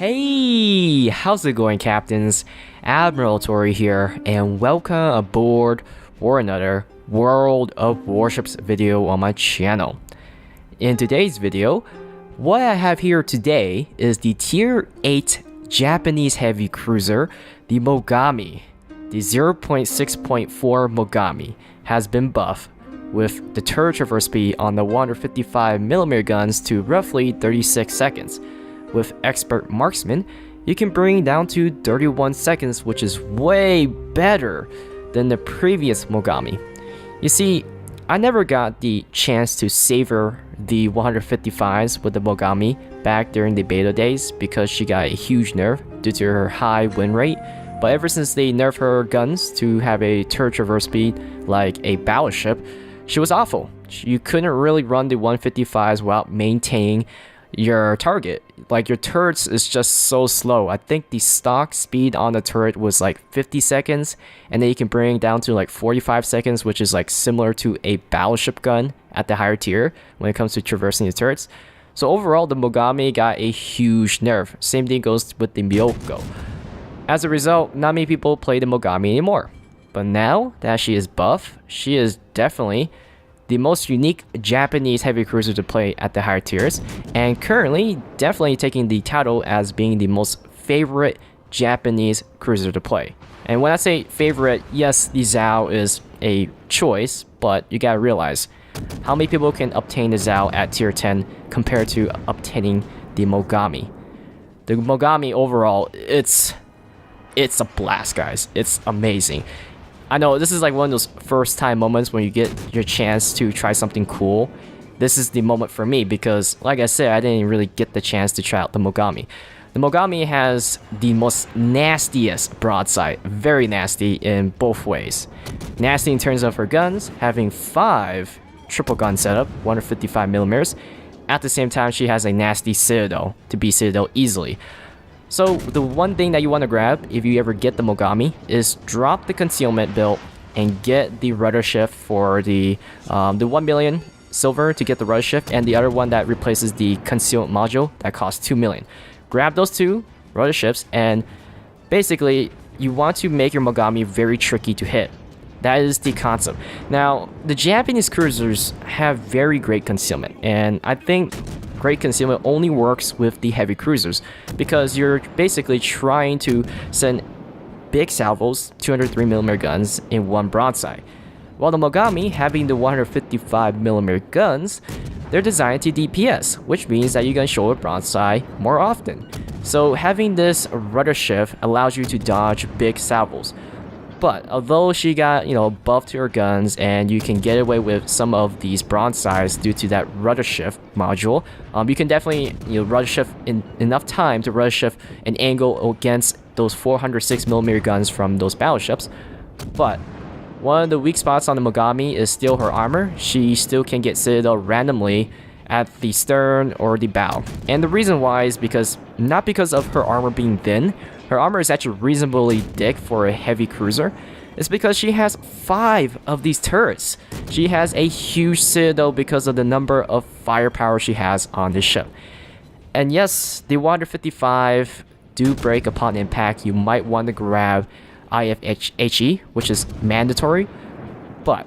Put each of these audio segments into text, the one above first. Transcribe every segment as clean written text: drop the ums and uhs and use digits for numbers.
Hey, how's it going, captains? Admiral Tori here, and welcome aboard for another World of Warships video on my channel. In today's video, what I have here today is the Tier 8 Japanese heavy cruiser, the Mogami. The 0.6.4 Mogami has been buffed with the turret traverse speed on the 155mm guns to roughly 36 seconds. With expert marksman, you can bring it down to 31 seconds, which is way better than the previous Mogami. You see, I never got the chance to savor the 155s with the Mogami back during the beta days because she got a huge nerf due to her high win rate. But ever since they nerfed her guns to have a turret traverse speed like a battleship, she was awful. You couldn't really run the 155s without maintaining your target. Like, your turrets is just so slow. I think the stock speed on the turret was like 50 seconds, and then you can bring it down to like 45 seconds, which is like similar to a battleship gun at the higher tier when it comes to traversing the turrets. So overall, the Mogami got a huge nerf. Same thing goes with the Myoko. As a result, not many people play the Mogami anymore. But now that she is buff, she is definitely the most unique Japanese heavy cruiser to play at the higher tiers, and currently definitely taking the title as being the most favorite Japanese cruiser to play. And when I say favorite, yes, the Zhao is a choice, but you gotta realize how many people can obtain the Zhao at tier 10 compared to obtaining the Mogami. The Mogami overall, it's a blast, guys. It's amazing. I know this is like one of those first time moments when you get your chance to try something cool. This is the moment for me because, like I said, I didn't really get the chance to try out the Mogami. The Mogami has the most nastiest broadside, very nasty in both ways. Nasty in terms of her guns, having 5 triple gun setup, 155mm. At the same time, she has a nasty citadel to beat citadel easily. So the one thing that you want to grab if you ever get the Mogami is drop the concealment build and get the rudder shift for the 1 million silver to get the rudder shift, and the other one that replaces the concealment module that costs 2 million. Grab those two rudder shifts, and basically you want to make your Mogami very tricky to hit. That is the concept. Now, the Japanese cruisers have very great concealment, and I think great concealment only works with the heavy cruisers because you're basically trying to send big salvos, 203mm guns in one broadside. While the Mogami, having the 155mm guns, they're designed to DPS, which means that you can show a broadside more often. So having this rudder shift allows you to dodge big salvos. But although she got, buffed to her guns and you can get away with some of these broadsides due to that rudder shift module, you can definitely rudder shift in enough time to rudder shift an angle against those 406mm guns from those battleships. But one of the weak spots on the Mogami is still her armor. She still can get citadel randomly at the stern or the bow. And the reason why is not because of her armor being thin. Her armor is actually reasonably thick for a heavy cruiser. It's because she has 5 of these turrets. She has a huge citadel because of the number of firepower she has on this ship. And yes, the 155 do break upon impact. You might want to grab IFHE, which is mandatory. But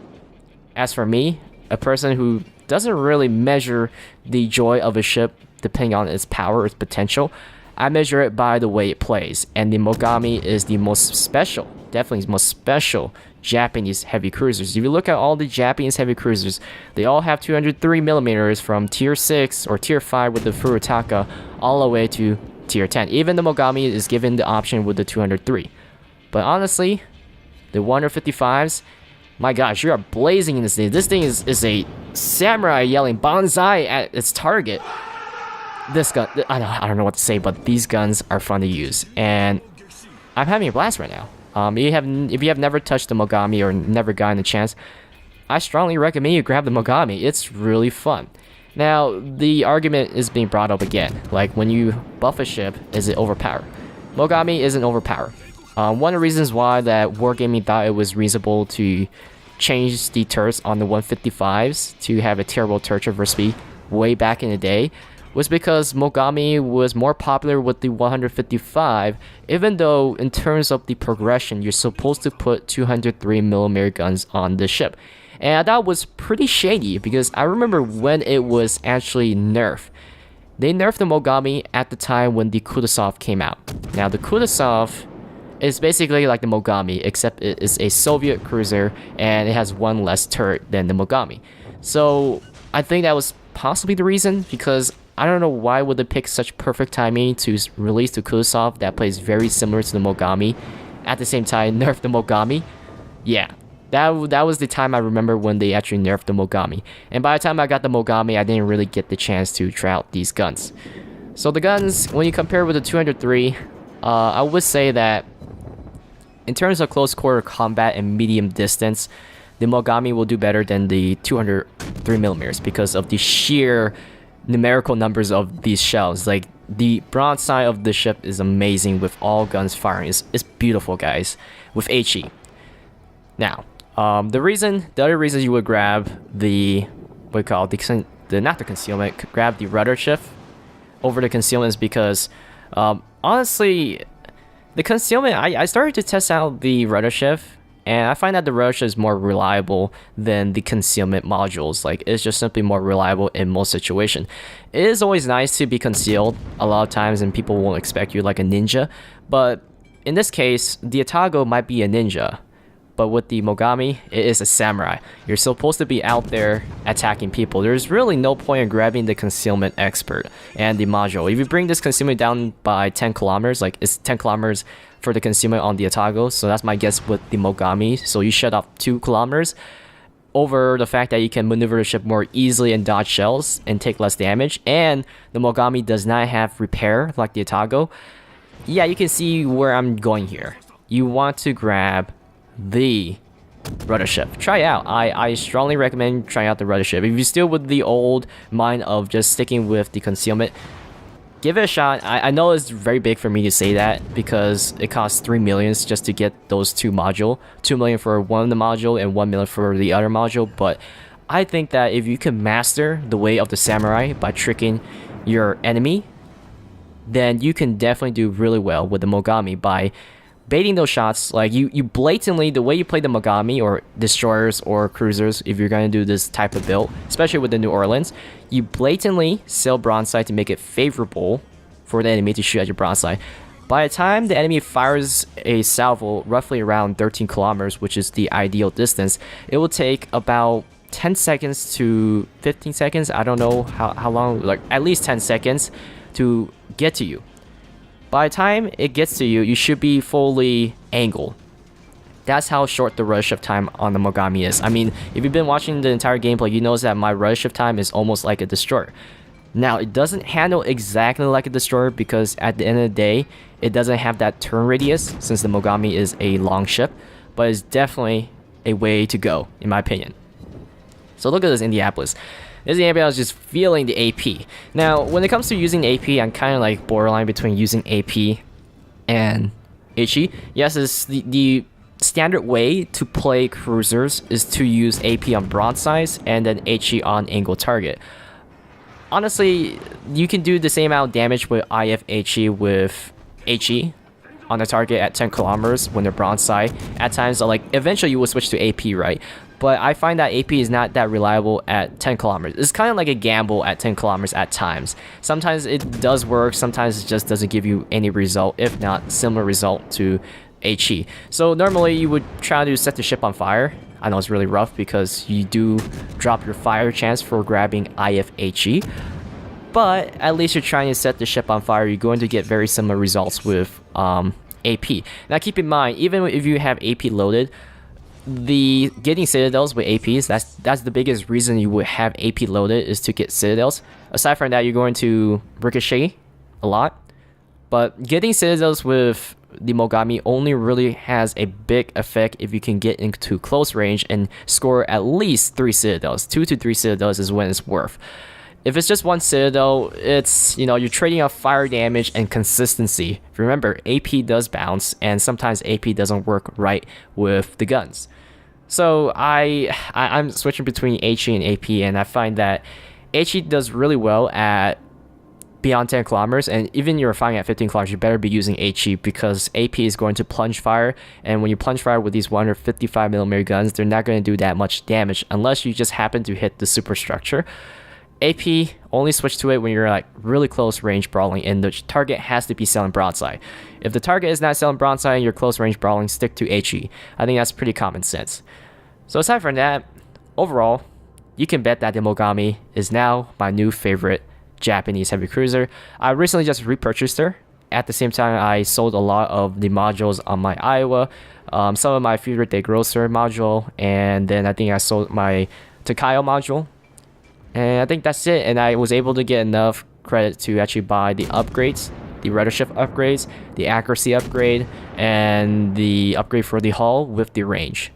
as for me, a person who doesn't really measure the joy of a ship depending on its power or its potential, I measure it by the way it plays, and the Mogami is the most special, definitely the most special Japanese heavy cruisers. If you look at all the Japanese heavy cruisers, they all have 203mm from tier 6 or tier 5 with the Furutaka all the way to tier 10. Even the Mogami is given the option with the 203. But honestly, the 155s, my gosh, you are blazing in this thing. This thing is a samurai yelling banzai at its target. This gun, I don't know what to say, but these guns are fun to use, and I'm having a blast right now. If you have never touched the Mogami or never gotten a chance, I strongly recommend you grab the Mogami. It's really fun. Now, the argument is being brought up again, like when you buff a ship, is it overpowered? Mogami isn't overpowered. One of the reasons why that Wargaming thought it was reasonable to change the turrets on the 155s to have a terrible turret traverse speed way back in the day was because Mogami was more popular with the 155, even though in terms of the progression, you're supposed to put 203mm guns on the ship. And I thought it was pretty shady because I remember when it was actually nerfed. They nerfed the Mogami at the time when the Kutuzov came out. Now the Kutuzov is basically like the Mogami, except it is a Soviet cruiser and it has one less turret than the Mogami. So I think that was possibly the reason, because I don't know why would they pick such perfect timing to release the Kutuzov that plays very similar to the Mogami, at the same time nerf the Mogami. Yeah, that was the time I remember when they actually nerfed the Mogami. And by the time I got the Mogami, I didn't really get the chance to try out these guns. So the guns, when you compare with the 203, I would say that in terms of close quarter combat and medium distance, the Mogami will do better than the 203mm because of the sheer numerical numbers of these shells. Like, the broadside of the ship is amazing with all guns firing. It's beautiful, guys, with HE. Now, the other reason you would grab the, what we call not the concealment, grab the rudder shift over the concealment is because, honestly, the concealment, I started to test out the rudder shift, and I find that the rudder shift is more reliable than the concealment modules. Like, it's just simply more reliable in most situations. It is always nice to be concealed a lot of times, and people won't expect you like a ninja. But in this case, the Atago might be a ninja, but with the Mogami, it is a samurai. You're supposed to be out there attacking people. There's really no point in grabbing the concealment expert and the module. If you bring this concealment down by 10 kilometers, like it's 10 kilometers for the concealment on the Atago, so that's my guess with the Mogami. So you shut off 2 kilometers over the fact that you can maneuver the ship more easily and dodge shells and take less damage. And the Mogami does not have repair like the Atago. Yeah, you can see where I'm going here. You want to grab the rudder shift. Try it out. I strongly recommend trying out the rudder shift. If you're still with the old mind of just sticking with the concealment, give it a shot. I know it's very big for me to say that because it costs 3 million just to get those 2 modules. 2 million for one of the module and 1 million for the other module. But I think that if you can master the way of the samurai by tricking your enemy, then you can definitely do really well with the Mogami by baiting those shots. Like, you blatantly, the way you play the Mogami or destroyers or cruisers, if you're going to do this type of build, especially with the New Orleans, you blatantly sail broadside to make it favorable for the enemy to shoot at your broadside. By the time the enemy fires a salvo roughly around 13 kilometers, which is the ideal distance, it will take about 10 seconds to 15 seconds. I don't know how long, like at least 10 seconds to get to you. By the time it gets to you, you should be fully angled. That's how short the rudder shift time on the Mogami is. I mean, if you've been watching the entire gameplay, you notice that my rudder shift time is almost like a destroyer. Now, it doesn't handle exactly like a destroyer because at the end of the day, it doesn't have that turn radius since the Mogami is a long ship, but it's definitely a way to go, in my opinion. So look at this Indianapolis. This Indianapolis is just feeling the AP. Now, when it comes to using AP, I'm kind of like borderline between using AP and HE. Yes, it's the standard way to play cruisers is to use AP on broadsides and then HE on angle target. Honestly, you can do the same amount of damage with IFHE with HE on the target at 10 kilometers when they're broadside. At times, like, eventually you will switch to AP, right? But I find that AP is not that reliable at 10 kilometers. It's kind of like a gamble at 10 kilometers at times. Sometimes it does work, sometimes it just doesn't give you any result, if not similar result to HE. So normally you would try to set the ship on fire. I know it's really rough because you do drop your fire chance for grabbing IFHE. But at least you're trying to set the ship on fire. You're going to get very similar results with AP. Now keep in mind, even if you have AP loaded, the getting citadels with APs, that's the biggest reason you would have AP loaded, is to get citadels. Aside from that, you're going to ricochet a lot, but getting citadels with the Mogami only really has a big effect if you can get into close range and score at least 3 citadels. 2 to 3 citadels is when it's worth. If it's just 1 citadel, it's, you know, you're trading off fire damage and consistency. Remember, AP does bounce, and sometimes AP doesn't work right with the guns. So I'm switching between HE and AP, and I find that HE does really well at beyond 10 kilometers, and even you're firing at 15 kilometers, you better be using HE, because AP is going to plunge fire, and when you plunge fire with these 155mm guns, they're not going to do that much damage unless you just happen to hit the superstructure. AP, only switch to it when you're like really close range brawling and the target has to be selling broadside. If the target is not selling broadside and you're close range brawling, stick to HE. I think that's pretty common sense. So aside from that, overall, you can bet that the Mogami is now my new favorite Japanese heavy cruiser. I recently just repurchased her. At the same time, I sold a lot of the modules on my Iowa, some of my favorite Day Grocer module, and then I think I sold my Takayo module. And I think that's it, and I was able to get enough credit to actually buy the upgrades, the rudder shift upgrades, the accuracy upgrade, and the upgrade for the hull with the range.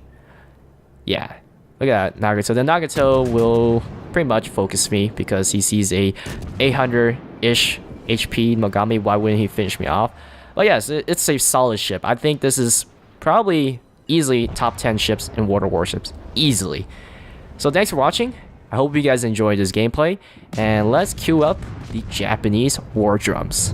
Yeah, look at that Nagato. The Nagato will pretty much focus me because he sees a 800-ish HP Mogami. Why wouldn't he finish me off? But yes, it's a solid ship. I think this is probably easily top 10 ships in Water Warships. Easily. So thanks for watching. I hope you guys enjoyed this gameplay, and let's cue up the Japanese war drums.